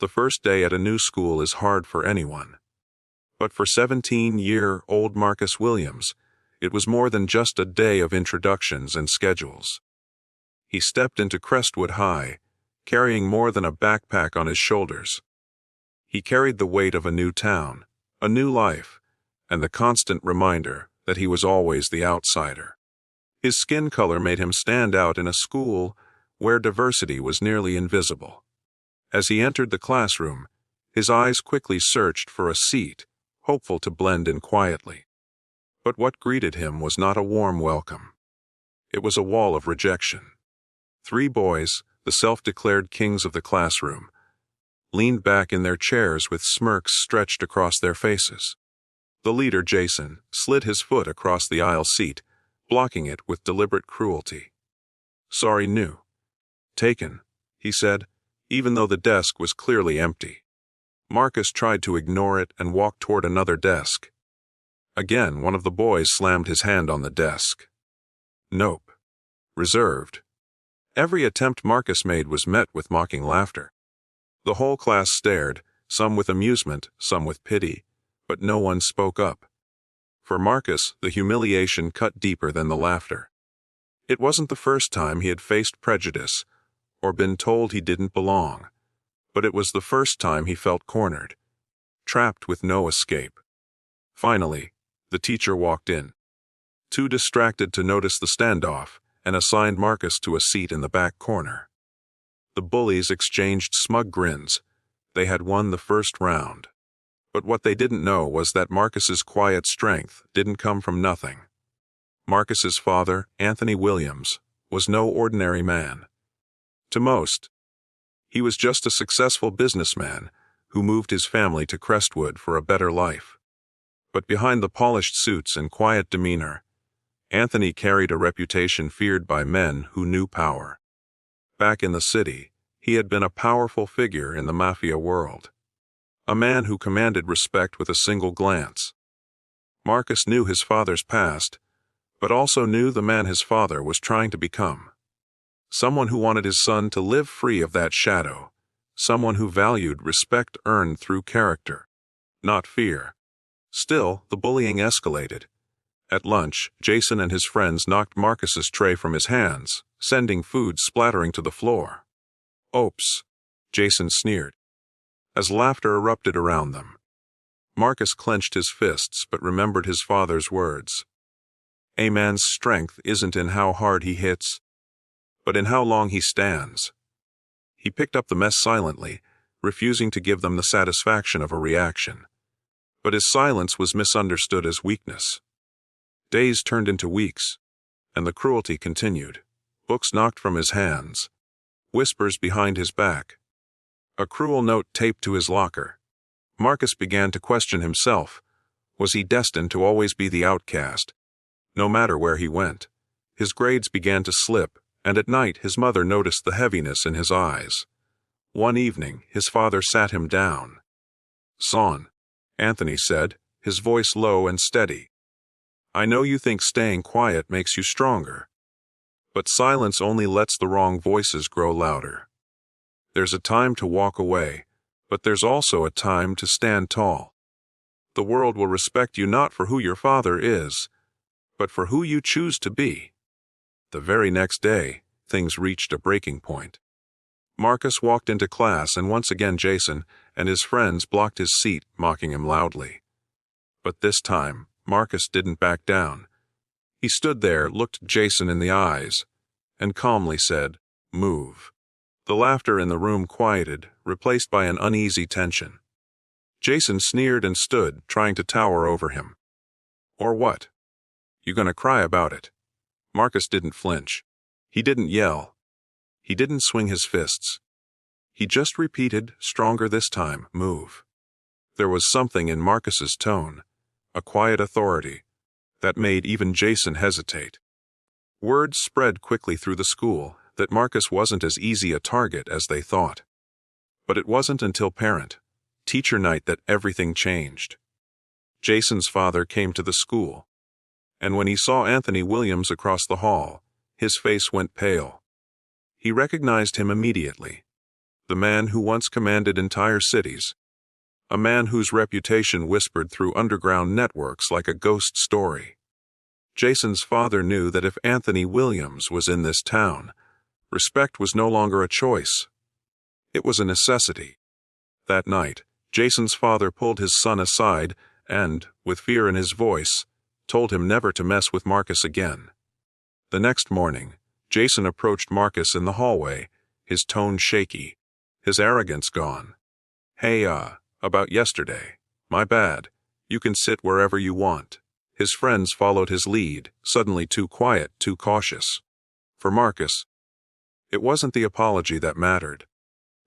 The first day at a new school is hard for anyone. But for 17-year-old Marcus Williams, it was more than just a day of introductions and schedules. He stepped into Crestwood High, carrying more than a backpack on his shoulders. He carried the weight of a new town, a new life, and the constant reminder that he was always the outsider. His skin color made him stand out in a school where diversity was nearly invisible. As he entered the classroom, his eyes quickly searched for a seat, hopeful to blend in quietly. But what greeted him was not a warm welcome. It was a wall of rejection. 3 boys, the self-declared kings of the classroom, leaned back in their chairs with smirks stretched across their faces. The leader, Jason, slid his foot across the aisle seat, blocking it with deliberate cruelty. "Sorry, new." "Taken," he said, even though the desk was clearly empty. Marcus tried to ignore it and walked toward another desk. Again, one of the boys slammed his hand on the desk. "Nope. Reserved." Every attempt Marcus made was met with mocking laughter. The whole class stared, some with amusement, some with pity, but no one spoke up. For Marcus, the humiliation cut deeper than the laughter. It wasn't the first time he had faced prejudice or been told he didn't belong, but it was the first time he felt cornered, trapped with no escape. Finally, the teacher walked in, too distracted to notice the standoff, and assigned Marcus to a seat in the back corner. The bullies exchanged smug grins. They had won the first round. But what they didn't know was that Marcus's quiet strength didn't come from nothing. Marcus's father, Anthony Williams, was no ordinary man. To most, he was just a successful businessman who moved his family to Crestwood for a better life. But behind the polished suits and quiet demeanor, Anthony carried a reputation feared by men who knew power. Back in the city, he had been a powerful figure in the Mafia world. A man who commanded respect with a single glance. Marcus knew his father's past, but also knew the man his father was trying to become. Someone who wanted his son to live free of that shadow. Someone who valued respect earned through character, not fear. Still, the bullying escalated. At lunch, Jason and his friends knocked Marcus's tray from his hands, sending food splattering to the floor. "Oops," Jason sneered, as laughter erupted around them. Marcus clenched his fists but remembered his father's words. A man's strength isn't in how hard he hits, but in how long he stands. He picked up the mess silently, refusing to give them the satisfaction of a reaction. But his silence was misunderstood as weakness. Days turned into weeks, and the cruelty continued. Books knocked from his hands, whispers behind his back, a cruel note taped to his locker. Marcus began to question himself. Was he destined to always be the outcast? No matter where he went, his grades began to slip, and at night his mother noticed the heaviness in his eyes. One evening, his father sat him down. "Son," Anthony said, his voice low and steady, "I know you think staying quiet makes you stronger, but silence only lets the wrong voices grow louder. There's a time to walk away, but there's also a time to stand tall. The world will respect you not for who your father is, but for who you choose to be." The very next day, things reached a breaking point. Marcus walked into class, and once again Jason and his friends blocked his seat, mocking him loudly. But this time, Marcus didn't back down. He stood there, looked Jason in the eyes, and calmly said, "Move." The laughter in the room quieted, replaced by an uneasy tension. Jason sneered and stood, trying to tower over him. "Or what? You gonna cry about it?" Marcus didn't flinch. He didn't yell. He didn't swing his fists. He just repeated, stronger this time, "Move." There was something in Marcus's tone, a quiet authority, that made even Jason hesitate. Word spread quickly through the school that Marcus wasn't as easy a target as they thought. But it wasn't until parent-teacher night that everything changed. Jason's father came to the school, and when he saw Anthony Williams across the hall, his face went pale. He recognized him immediately. the man who once commanded entire cities. A man whose reputation whispered through underground networks like a ghost story. Jason's father knew that if Anthony Williams was in this town, respect was no longer a choice. It was a necessity. That night, Jason's father pulled his son aside and, with fear in his voice, told him never to mess with Marcus again. The next morning, Jason approached Marcus in the hallway, his tone shaky, his arrogance gone. "Hey, about yesterday. My bad. You can sit wherever you want." His friends followed his lead, suddenly too quiet, too cautious. For Marcus, it wasn't the apology that mattered.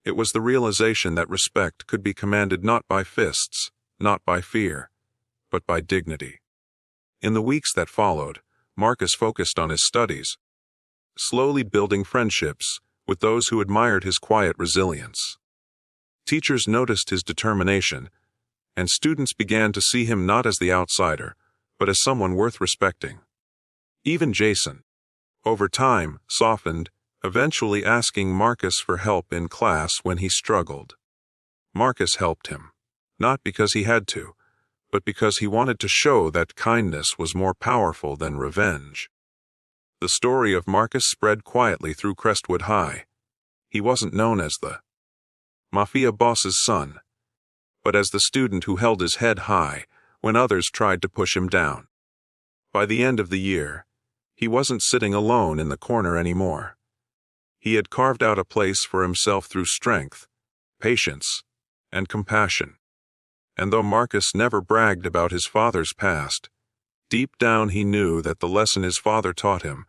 It was the realization that respect could be commanded not by fists, not by fear, but by dignity. In the weeks that followed, Marcus focused on his studies, slowly building friendships with those who admired his quiet resilience. Teachers noticed his determination, and students began to see him not as the outsider, but as someone worth respecting. Even Jason, over time, softened, eventually asking Marcus for help in class when he struggled. Marcus helped him, not because he had to, but because he wanted to show that kindness was more powerful than revenge. The story of Marcus spread quietly through Crestwood High. He wasn't known as the Mafia boss's son, but as the student who held his head high when others tried to push him down. By the end of the year, he wasn't sitting alone in the corner anymore. He had carved out a place for himself through strength, patience, and compassion. And though Marcus never bragged about his father's past, deep down he knew that the lesson his father taught him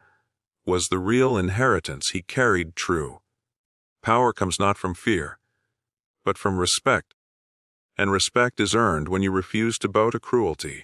was the real inheritance he carried true. Power comes not from fear, but from respect, and respect is earned when you refuse to bow to cruelty.